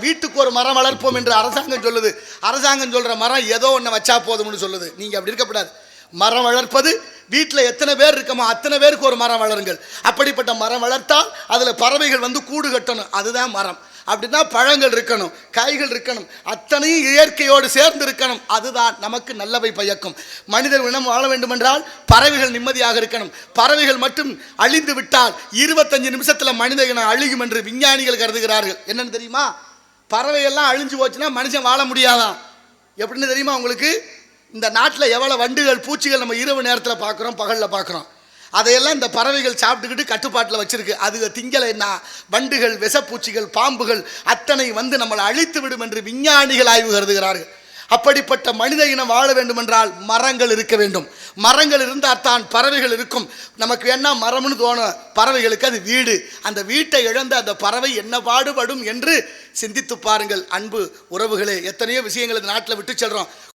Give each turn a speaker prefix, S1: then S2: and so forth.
S1: வீட்டுக்கு ஒரு மரம் வளர்ப்போம் என்று அரசாங்கம் சொல்லுது. அரசாங்கம் சொல்ற மரம் ஏதோ ஒன்று வச்சா போதும்னு சொல்லுது. நீங்க அப்படி இருக்கக்கூடாது. மரம் வளர்ப்பது வீட்டில் எத்தனை பேர் இருக்கமோ அத்தனை பேருக்கு ஒரு மரம் வளருங்கள். அப்படிப்பட்ட மரம் வளர்த்தால் அதில் பறவைகள் வந்து கூடு கட்டணும். அதுதான் மரம். அப்படின்னா பழங்கள் இருக்கணும், காய்கள் இருக்கணும், அத்தனையும் இயற்கையோடு சேர்ந்து இருக்கணும். அதுதான் நமக்கு நல்லவை பயக்கும். மனிதர் இனம் வாழ வேண்டும் என்றால் பறவைகள் நிம்மதியாக இருக்கணும். பறவைகள் மட்டும் அழிந்து விட்டால் 25 நிமிஷத்தில் மனித இனம் அழியும் என்று விஞ்ஞானிகள் கருதுகிறார்கள். என்னன்னு தெரியுமா? பறவைகள்லாம் அழிஞ்சு போச்சுன்னா மனுஷன் வாழ முடியாதான். எப்படின்னு தெரியுமா உங்களுக்கு? இந்த நாட்டில் எவ்வளோ வண்டுகள் பூச்சிகள் நம்ம இரவு நேரத்தில் பார்க்குறோம், பகலில் பார்க்குறோம். அதையெல்லாம் இந்த பறவைகள் சாப்பிட்டுக்கிட்டு கட்டுப்பாட்டில் வச்சிருக்கு. அது திங்கலைன்னா வண்டுகள், விஷப்பூச்சிகள், பாம்புகள் அத்தனை வந்து நம்மளை அழித்து விடும் என்று விஞ்ஞானிகள் ஆய்வு கருதுகிறார்கள். அப்படிப்பட்ட மனித இனம் வாழ வேண்டும் என்றால் மரங்கள் இருக்க வேண்டும். மரங்கள் இருந்தால் தான் பறவைகள் இருக்கும். நமக்கு என்ன மரம்னு தோணும், பறவைகளுக்கு அது வீடு. அந்த வீட்டை இழந்த அந்த பறவை என்ன பாடுபடும் என்று சிந்தித்து பாருங்கள். அன்பு உறவுகளே, எத்தனையோ விஷயங்கள் இந்த நாட்டில் விட்டு செல்றோம்.